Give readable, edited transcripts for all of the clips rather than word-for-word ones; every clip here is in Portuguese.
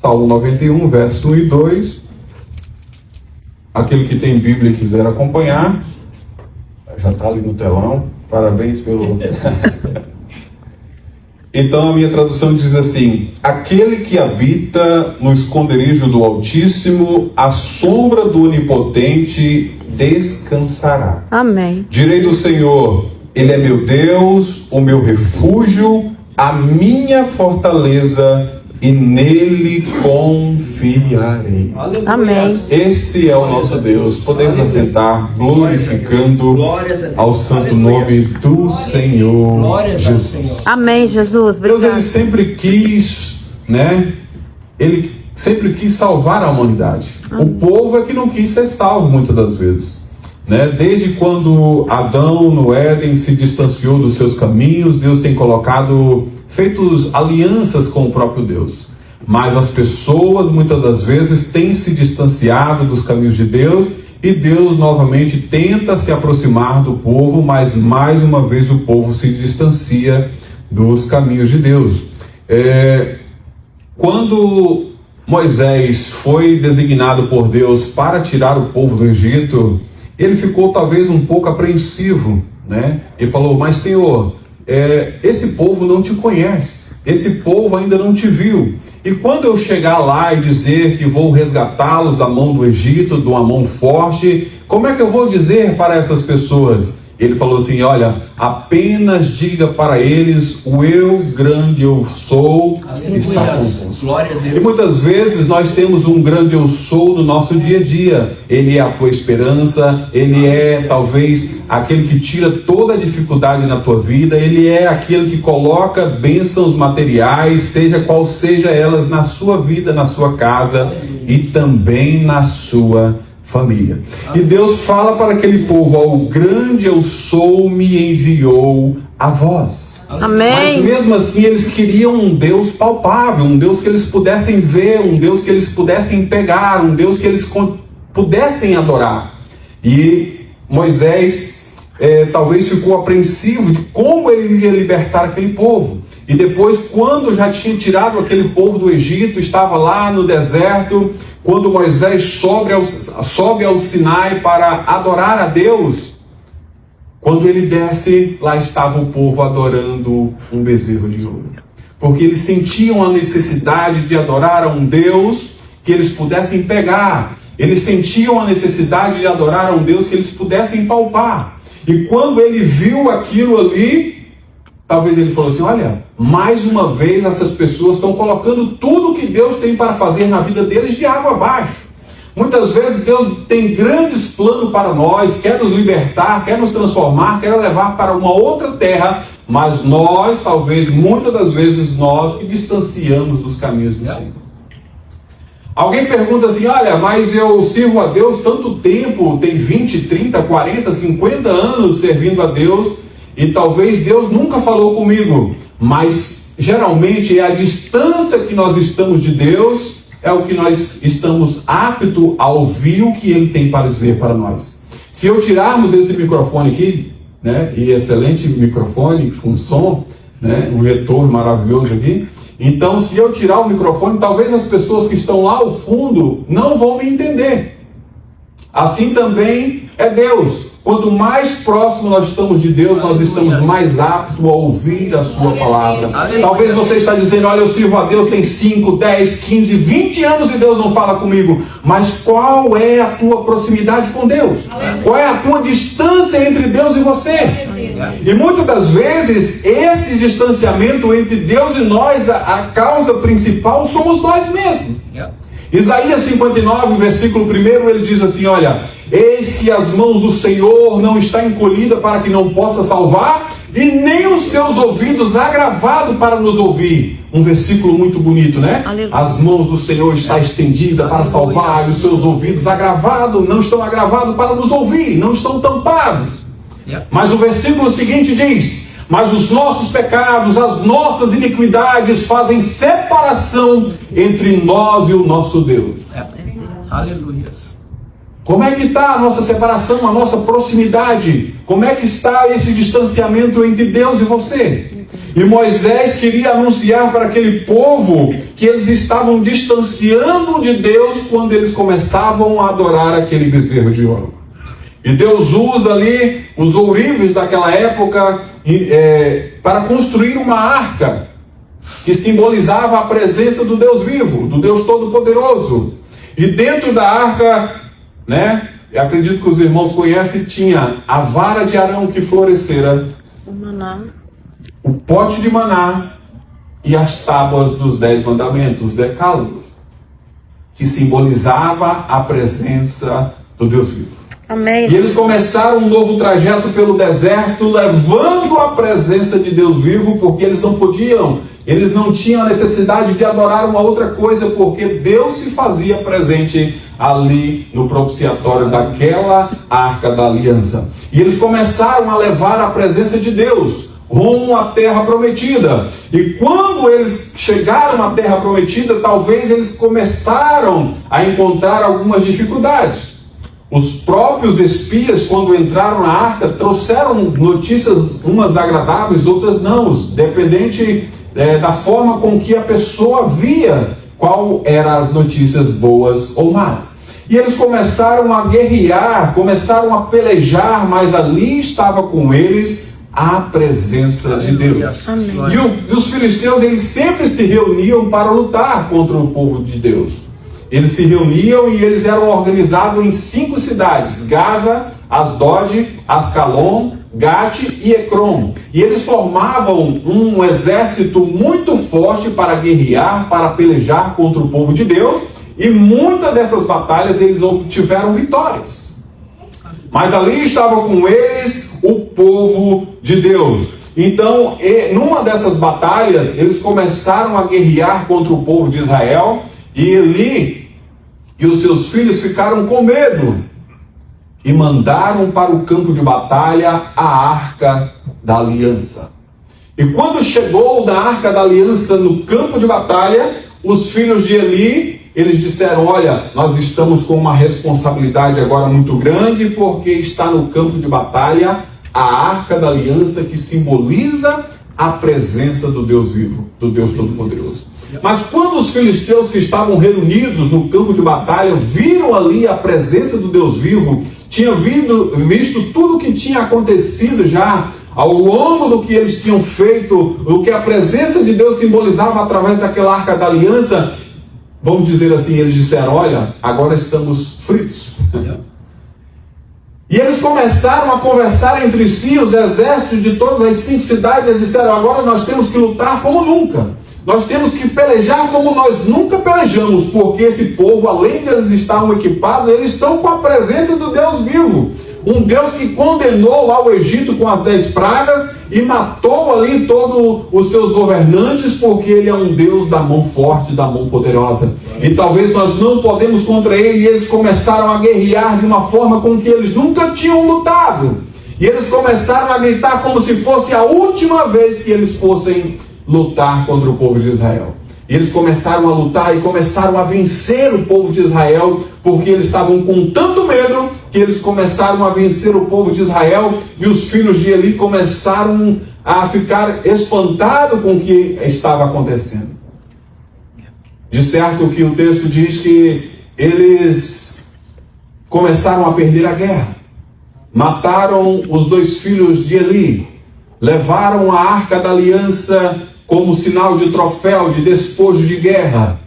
Salmo 91, verso 1 e 2. Aquele que tem Bíblia e quiser acompanhar, já está ali no telão. Parabéns pelo... Então a minha tradução diz assim: aquele que habita no esconderijo do Altíssimo, à sombra do Onipotente descansará. Amém. Direi do Senhor, Ele é meu Deus, o meu refúgio, a minha fortaleza, e nele confiarei. Amém. Esse é o nosso Deus. Podemos assentar, glorificando ao santo nome do Senhor Jesus. Amém, Jesus. Deus, Obrigado. Ele sempre quis, né? Ele sempre quis salvar a humanidade. O povo é que não quis ser salvo muitas das vezes, né? Desde quando Adão no Éden se distanciou dos seus caminhos, Deus tem feito alianças com o próprio Deus. Mas as pessoas muitas das vezes têm se distanciado dos caminhos de Deus, e Deus novamente tenta se aproximar do povo, mas mais uma vez o povo se distancia dos caminhos de Deus. Quando Moisés foi designado por Deus para tirar o povo do Egito, ele ficou talvez um pouco apreensivo, né? Ele falou: mas Senhor, esse povo não te conhece, esse povo ainda não te viu, e quando eu chegar lá e dizer que vou resgatá-los da mão do Egito, de uma mão forte, como é que eu vou dizer para essas pessoas? Ele falou assim: olha, apenas diga para eles: o eu grande eu sou está convosco. E muitas vezes nós temos um grande eu sou no nosso dia a dia. Ele é a tua esperança, ele é talvez aquele que tira toda a dificuldade na tua vida, ele é aquele que coloca bênçãos materiais, seja qual seja elas, na sua vida, na sua casa e também na sua família. E Deus fala para aquele povo: ó, o grande eu sou me enviou a vós. Amém. Mas mesmo assim eles queriam um Deus palpável, um Deus que eles pudessem ver, um Deus que eles pudessem pegar, um Deus que eles pudessem adorar. E Moisés talvez ficou apreensivo de como ele ia libertar aquele povo. E depois, quando já tinha tirado aquele povo do Egito, estava lá no deserto, quando Moisés sobe ao Sinai para adorar a Deus, quando ele desce, lá estava o povo adorando um bezerro de ouro. Porque eles sentiam a necessidade de adorar a um Deus que eles pudessem pegar. Eles sentiam a necessidade de adorar a um Deus que eles pudessem palpar. E quando ele viu aquilo ali, talvez ele falou assim: olha, mais uma vez essas pessoas estão colocando tudo que Deus tem para fazer na vida deles de água abaixo. Muitas vezes Deus tem grandes planos para nós, quer nos libertar, quer nos transformar, quer levar para uma outra terra, mas nós, talvez, muitas das vezes, nós que distanciamos dos caminhos do Senhor. Alguém pergunta assim: olha, mas eu sirvo a Deus tanto tempo, tem 20, 30, 40, 50 anos servindo a Deus, e talvez Deus nunca falou comigo. Mas geralmente é a distância que nós estamos de Deus, é o que nós estamos aptos a ouvir o que Ele tem para dizer para nós. Se eu tirarmos esse microfone aqui, né, e excelente microfone com som, né, um retorno maravilhoso aqui, então se eu tirar o microfone, talvez as pessoas que estão lá ao fundo não vão me entender. Assim também é Deus. Quanto mais próximo nós estamos de Deus, nós estamos mais aptos a ouvir a sua palavra. Talvez você está dizendo: olha, eu sirvo a Deus tem 5, 10, 15, 20 anos e Deus não fala comigo. Mas qual é a tua proximidade com Deus? Qual é a tua distância entre Deus e você? E muitas das vezes, esse distanciamento entre Deus e nós, a causa principal somos nós mesmos. Isaías 59, versículo 1, ele diz assim: olha, eis que as mãos do Senhor não está encolhida para que não possa salvar, e nem os seus ouvidos agravados para nos ouvir. Um versículo muito bonito, né? Aleluia. As mãos do Senhor está estendida para salvar, e os seus ouvidos agravados, não estão agravados para nos ouvir, não estão tampados. Mas o versículo seguinte diz: mas os nossos pecados, as nossas iniquidades fazem separação entre nós e o nosso Deus. Aleluia. Como é que está a nossa separação, a nossa proximidade? Como é que está esse distanciamento entre Deus e você? E Moisés queria anunciar para aquele povo que eles estavam distanciando de Deus quando eles começavam a adorar aquele bezerro de ouro. E Deus usa ali os ourives daquela época para construir uma arca que simbolizava a presença do Deus vivo, do Deus Todo-Poderoso. E dentro da arca, eu acredito que os irmãos conhecem, tinha a vara de Arão que florescera, O maná. o pote de maná e as tábuas dos 10 mandamentos, os decálogos, que simbolizava a presença do Deus vivo. Amém. E eles começaram um novo trajeto pelo deserto, levando a presença de Deus vivo, porque eles não tinham a necessidade de adorar uma outra coisa, porque Deus se fazia presente ali no propiciatório daquela arca da aliança. E eles começaram a levar a presença de Deus rumo à terra prometida. E quando eles chegaram à terra prometida, talvez eles começaram a encontrar algumas dificuldades. Os próprios espias, quando entraram na arca, trouxeram notícias, umas agradáveis, outras não, dependente da forma com que a pessoa via qual eram as notícias boas ou más. E eles começaram a guerrear, começaram a pelejar, mas ali estava com eles a presença de Deus. E os filisteus, eles sempre se reuniam para lutar contra o povo de Deus. Eles se reuniam e eles eram organizados em 5 cidades: Gaza, Asdod, Ascalon, Gate e Ecrom. E eles formavam um exército muito forte para guerrear, para pelejar contra o povo de Deus. E muitas dessas batalhas eles obtiveram vitórias. Mas ali estava com eles o povo de Deus. Então, numa dessas batalhas, eles começaram a guerrear contra o povo de Israel. E Eli e os seus filhos ficaram com medo e mandaram para o campo de batalha a arca da aliança. E quando chegou da arca da aliança no campo de batalha, os filhos de Eli, eles disseram: olha, nós estamos com uma responsabilidade agora muito grande, porque está no campo de batalha a arca da aliança, que simboliza a presença do Deus vivo, do Deus Todo-Poderoso. Mas quando os filisteus que estavam reunidos no campo de batalha viram ali a presença do Deus vivo, tinham visto tudo o que tinha acontecido já ao longo do que eles tinham feito, o que a presença de Deus simbolizava através daquela arca da aliança, vamos dizer assim, eles disseram: olha, agora estamos fritos. E eles começaram a conversar entre si, os exércitos de todas as 5 cidades, eles disseram: agora nós temos que lutar como nunca. Nós temos que pelejar como nós nunca pelejamos, porque esse povo, além de eles estarem equipados, eles estão com a presença do Deus vivo. Um Deus que condenou lá o Egito com as 10 pragas e matou ali todos os seus governantes, porque ele é um Deus da mão forte, da mão poderosa. E talvez nós não podemos contra ele, e eles começaram a guerrear de uma forma com que eles nunca tinham lutado. E eles começaram a gritar como se fosse a última vez que eles fossem lutar contra o povo de Israel. E eles começaram a lutar e começaram a vencer o povo de Israel, porque eles estavam com tanto medo que eles começaram a vencer o povo de Israel, e os filhos de Eli começaram a ficar espantados com o que estava acontecendo. De certo que o texto diz que eles começaram a perder a guerra. Mataram os 2 filhos de Eli, levaram a arca da aliança como sinal de troféu, de despojo de guerra.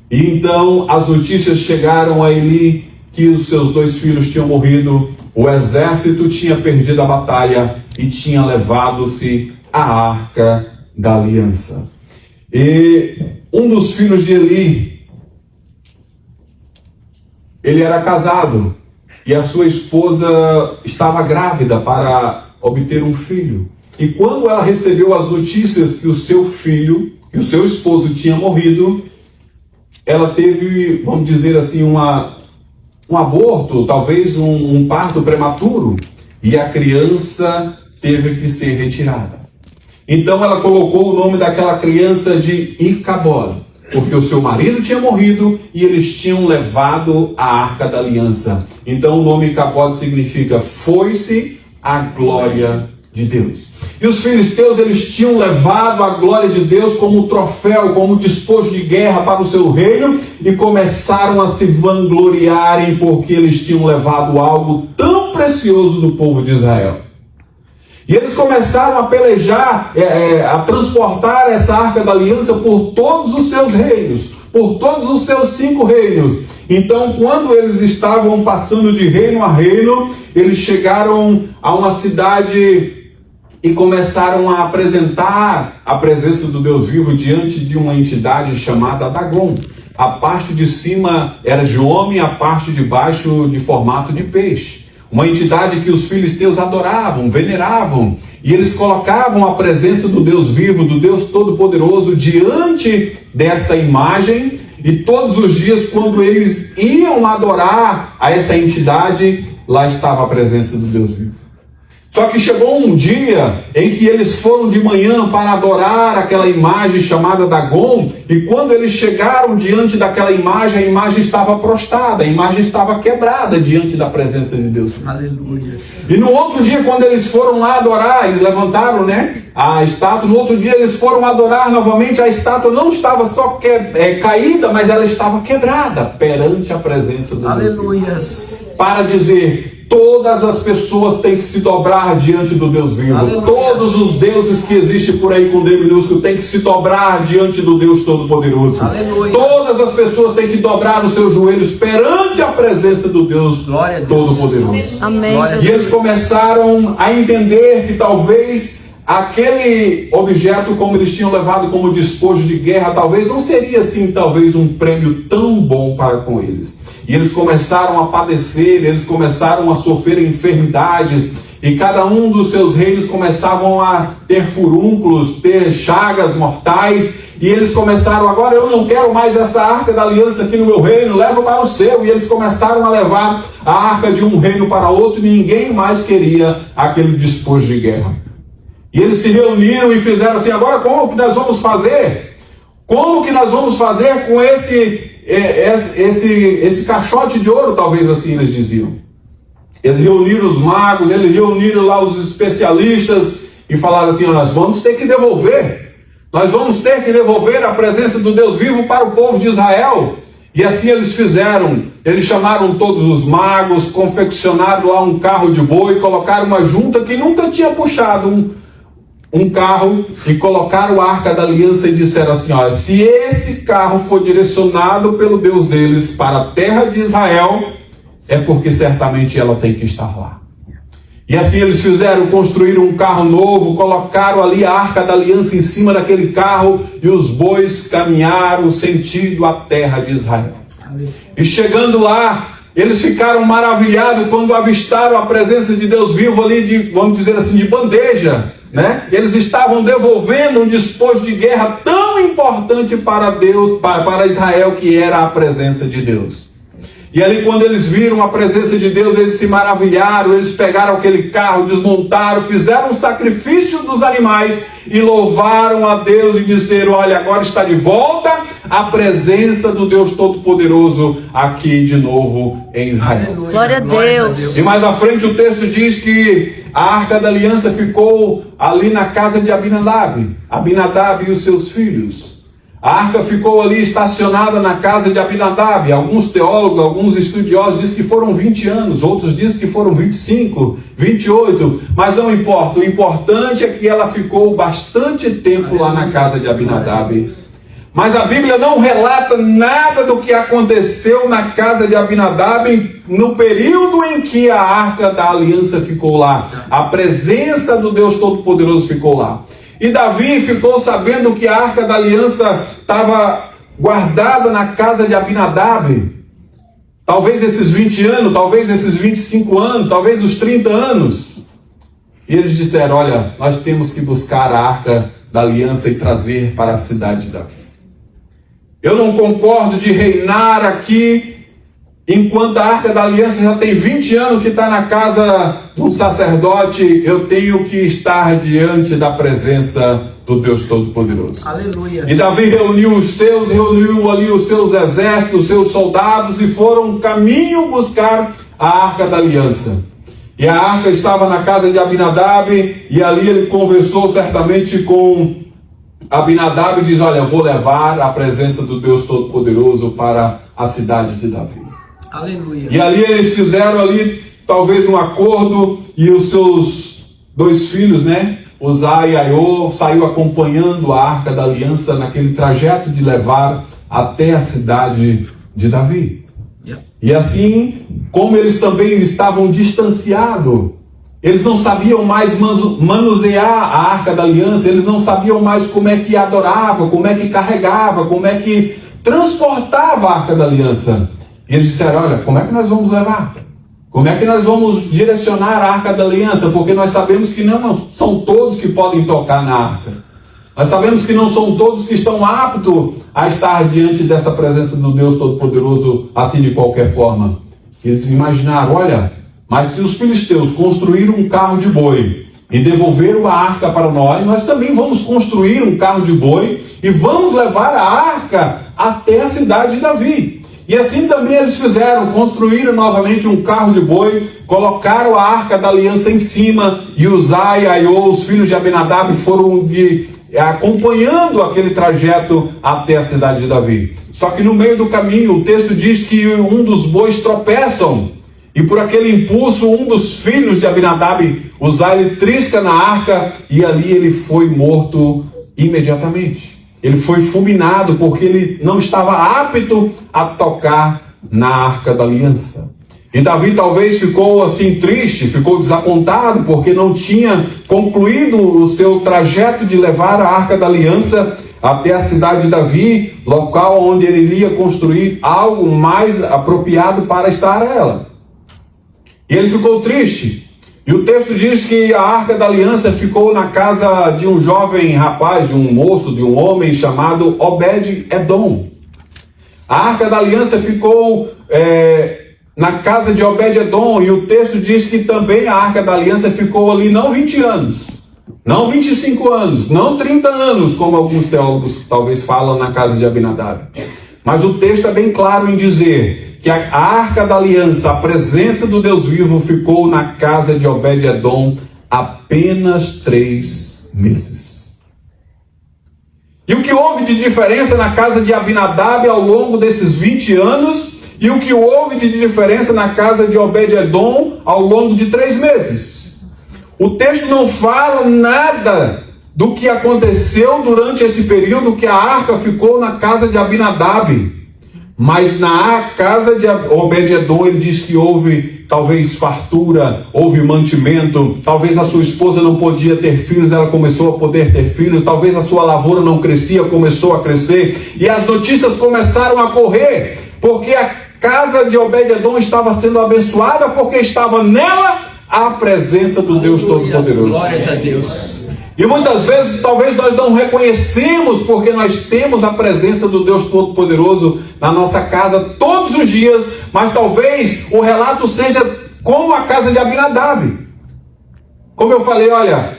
E então as notícias chegaram a Eli que os seus 2 filhos tinham morrido, o exército tinha perdido a batalha e tinha levado-se a arca da aliança. E um dos filhos de Eli, ele era casado e a sua esposa estava grávida para obter um filho. E quando ela recebeu as notícias que o seu filho, que o seu esposo tinha morrido, ela teve, vamos dizer assim, um aborto, talvez um parto prematuro, e a criança teve que ser retirada. Então ela colocou o nome daquela criança de Icabod, porque o seu marido tinha morrido e eles tinham levado a arca da aliança. Então o nome Icabod significa: foi-se a glória de Deus. E os filisteus, eles tinham levado a glória de Deus como troféu, como despojo de guerra para o seu reino, e começaram a se vangloriarem porque eles tinham levado algo tão precioso do povo de Israel. E eles começaram a pelejar, a transportar essa arca da aliança por todos os seus reinos, por todos os seus 5 reinos. Então, quando eles estavam passando de reino a reino, eles chegaram a uma cidade e começaram a apresentar a presença do Deus vivo diante de uma entidade chamada Dagon. A parte de cima era de homem, a parte de baixo de formato de peixe. Uma entidade que os filisteus adoravam, veneravam, e eles colocavam a presença do Deus vivo, do Deus Todo-Poderoso, diante desta imagem, e todos os dias, quando eles iam adorar a essa entidade, lá estava a presença do Deus vivo. Só que chegou um dia em que eles foram de manhã para adorar aquela imagem chamada Dagon, e quando eles chegaram diante daquela imagem, a imagem estava prostrada, a imagem estava quebrada diante da presença de Deus. Aleluia. E no outro dia, quando eles foram lá adorar, eles levantaram, a estátua. No outro dia eles foram adorar novamente, a estátua não estava só caída, mas ela estava quebrada perante a presença do Deus. Aleluia. Para dizer: todas as pessoas têm que se dobrar diante do Deus vivo. Aleluia. Todos os deuses que existem por aí com D minúsculo têm que se dobrar diante do Deus Todo-Poderoso. Aleluia. Todas as pessoas têm que dobrar os seus joelhos perante a presença do Deus Todo-Poderoso. Amém. E eles começaram a entender que talvez aquele objeto, como eles tinham levado como despojo de guerra, talvez não seria assim, talvez um prêmio tão bom para com eles. E eles começaram a padecer, eles começaram a sofrer enfermidades, e cada um dos seus reinos começavam a ter furúnculos, ter chagas mortais, e eles começaram: agora eu não quero mais essa arca da aliança aqui no meu reino, leva para o seu. E eles começaram a levar a arca de um reino para outro, e ninguém mais queria aquele despojo de guerra. E eles se reuniram e fizeram assim: agora como que nós vamos fazer? Como que nós vamos fazer com esse caixote de ouro? Talvez assim eles diziam. Eles reuniram os magos, eles reuniram lá os especialistas e falaram assim: nós vamos ter que devolver. Nós vamos ter que devolver a presença do Deus vivo para o povo de Israel. E assim eles fizeram. Eles chamaram todos os magos, confeccionaram lá um carro de boi, colocaram uma junta que nunca tinha puxado um carro, e colocaram a arca da aliança e disseram assim: olha, se esse carro for direcionado pelo Deus deles para a terra de Israel, é porque certamente ela tem que estar lá. E assim eles fizeram, construíram um carro novo, colocaram ali a arca da aliança em cima daquele carro, e os bois caminharam sentido a terra de Israel. E chegando lá, eles ficaram maravilhados quando avistaram a presença de Deus vivo ali, vamos dizer assim, de bandeja. Eles estavam devolvendo um despojo de guerra tão importante para Deus, para Israel, que era a presença de Deus. E ali, quando eles viram a presença de Deus, eles se maravilharam. Eles pegaram aquele carro, desmontaram, fizeram um sacrifício dos animais e louvaram a Deus e disseram: olha, agora está de volta a presença do Deus Todo-Poderoso aqui de novo em Israel. Glória a Deus. E mais à frente o texto diz que a arca da aliança ficou ali na casa de Abinadab e os seus filhos. A arca ficou ali estacionada na casa de Abinadab. Alguns teólogos, alguns estudiosos dizem que foram 20 anos, outros dizem que foram 25, 28, mas não importa. O importante é que ela ficou bastante tempo lá na casa de Abinadab. Mas a Bíblia não relata nada do que aconteceu na casa de Abinadab no período em que a arca da aliança ficou lá. A presença do Deus Todo-Poderoso ficou lá. E Davi ficou sabendo que a arca da aliança estava guardada na casa de Abinadab. Talvez esses 20 anos, talvez esses 25 anos, talvez os 30 anos. E eles disseram: olha, nós temos que buscar a arca da aliança e trazer para a cidade de Davi. Eu não concordo de reinar aqui enquanto a arca da aliança já tem 20 anos que está na casa de um sacerdote. Eu tenho que estar diante da presença do Deus Todo-Poderoso. Aleluia. E Davi reuniu ali os seus exércitos, os seus soldados, e foram caminho buscar a arca da aliança. E a arca estava na casa de Abinadab, e ali ele conversou certamente com Abinadab e diz: olha, eu vou levar a presença do Deus Todo-Poderoso para a cidade de Davi. Aleluia. E ali eles fizeram ali talvez um acordo, e os seus 2 filhos, né, Uzai e Aiô, saiu acompanhando a arca da aliança naquele trajeto de levar até a cidade de Davi. E assim, como eles também estavam distanciados, eles não sabiam mais manusear a arca da aliança, eles não sabiam mais como é que adorava, como é que carregava, como é que transportava a arca da aliança. E eles disseram: olha, como é que nós vamos levar? Como é que nós vamos direcionar a arca da aliança? Porque nós sabemos que não são todos que podem tocar na arca. Nós sabemos que não são todos que estão aptos a estar diante dessa presença do Deus Todo-Poderoso assim de qualquer forma. Eles imaginaram: olha, mas se os filisteus construíram um carro de boi e devolveram a arca para nós, nós também vamos construir um carro de boi e vamos levar a arca até a cidade de Davi. E assim também eles fizeram, construíram novamente um carro de boi, colocaram a arca da aliança em cima, e Uzai e Aiô, os filhos de Abinadab, foram acompanhando aquele trajeto até a cidade de Davi. Só que no meio do caminho, o texto diz que um dos bois tropeçam, e por aquele impulso, um dos filhos de Abinadab, Uzai, ele trisca na arca, e ali ele foi morto imediatamente. Ele foi fulminado porque ele não estava apto a tocar na arca da aliança. E Davi talvez ficou assim triste, ficou desapontado porque não tinha concluído o seu trajeto de levar a arca da aliança até a cidade de Davi, local onde ele iria construir algo mais apropriado para estar ela. E ele ficou triste. E o texto diz que a arca da aliança ficou na casa de um jovem rapaz, de um moço, de um homem chamado Obed-Edom. A arca da aliança ficou na casa de Obed-Edom, e o texto diz que também a arca da aliança ficou ali não 20 anos, não 25 anos, não 30 anos, como alguns teólogos talvez falam na casa de Abinadab. Mas o texto é bem claro em dizer que a arca da aliança, a presença do Deus vivo, ficou na casa de Obed-Edom apenas 3 meses. E o que houve de diferença na casa de Abinadab ao longo desses 20 anos, e o que houve de diferença na casa de Obed-Edom ao longo de 3 meses? O texto não fala nada do que aconteceu durante esse período que a arca ficou na casa de Abinadab. Mas na casa de Obed-Edom ele diz que houve talvez fartura, houve mantimento, talvez a sua esposa não podia ter filhos, ela começou a poder ter filhos, talvez a sua lavoura não crescia, começou a crescer, e as notícias começaram a correr, porque a casa de Obed-Edom estava sendo abençoada, porque estava nela a presença do Deus Todo-Poderoso. Glórias a Deus. E muitas vezes, talvez nós não reconhecemos, porque nós temos a presença do Deus Todo-Poderoso na nossa casa todos os dias, mas talvez o relato seja como a casa de Abinadab. Como eu falei, olha,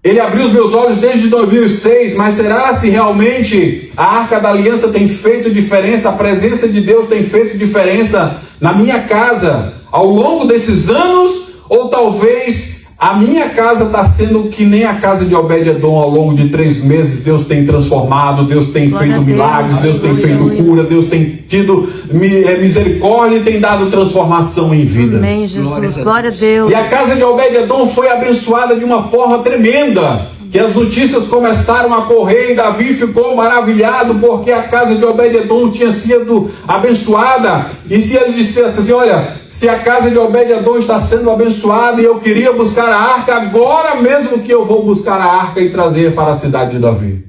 ele abriu os meus olhos desde 2006, mas será se realmente a Arca da Aliança tem feito diferença, a presença de Deus tem feito diferença na minha casa ao longo desses anos, ou talvez a minha casa está sendo que nem a casa de Obed-Edom ao longo de 3 meses. Deus tem transformado, Deus tem feito milagres, Deus tem feito cura, Deus tem tido misericórdia e tem dado transformação em vidas. Amém, Jesus. Glória a Deus. E a casa de Obed-Edom foi abençoada de uma forma tremenda, que as notícias começaram a correr e Davi ficou maravilhado porque a casa de Obed-Edom tinha sido abençoada. E se ele dissesse assim, olha, se a casa de Obed-Edom está sendo abençoada e eu queria buscar a arca, agora mesmo que eu vou buscar a arca e trazer para a cidade de Davi.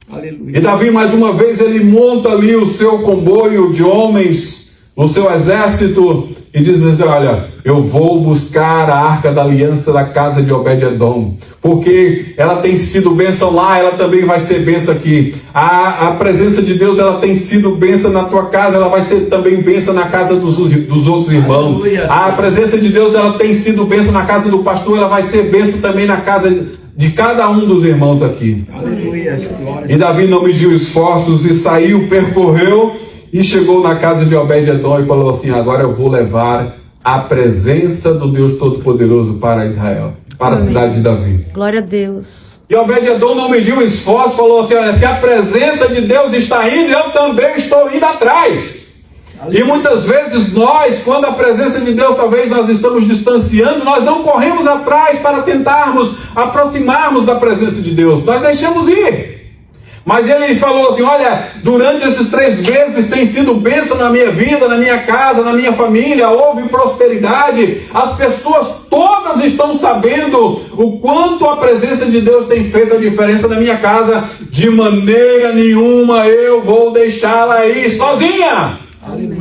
Aleluia. E Davi, mais uma vez, ele monta ali o seu comboio de homens, o seu exército, e diz assim, olha, eu vou buscar a Arca da Aliança da casa de Obed-Edom, porque ela tem sido bênção lá, ela também vai ser bênção aqui. A presença de Deus, ela tem sido bênção na tua casa, ela vai ser também bênção na casa dos outros irmãos. Aleluia. A presença de Deus, ela tem sido bênção na casa do pastor, ela vai ser bênção também na casa de cada um dos irmãos aqui. Aleluia. E Davi não mediu esforços e saiu, percorreu e chegou na casa de Obed-Edom e falou assim, agora eu vou levar a presença do Deus Todo-Poderoso para Israel, para a cidade de Davi. Glória a Deus. E Obed-Edom não mediu esforço, falou assim: olha, se a presença de Deus está indo, eu também estou indo atrás. E muitas vezes nós, quando a presença de Deus, talvez nós estamos distanciando, nós não corremos atrás para tentarmos aproximarmos da presença de Deus, nós deixamos ir. Mas ele falou assim: olha, durante esses 3 meses tem sido bênção na minha vida, na minha casa, na minha família, houve prosperidade, as pessoas todas estão sabendo o quanto a presença de Deus tem feito a diferença na minha casa, de maneira nenhuma eu vou deixá-la ir sozinha.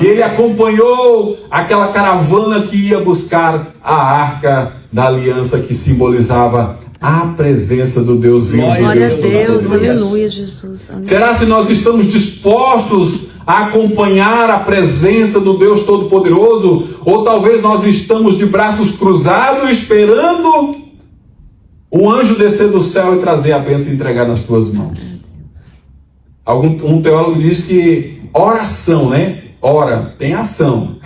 E ele acompanhou aquela caravana que ia buscar a arca da aliança, que simbolizava a presença do Deus vivo. Glória a Deus, aleluia, Jesus. Amém. Será se nós estamos dispostos a acompanhar a presença do Deus Todo-Poderoso? Ou talvez nós estamos de braços cruzados esperando o anjo descer do céu e trazer a bênção e entregar nas tuas mãos? Um teólogo diz que oração, né? Ora, tem ação.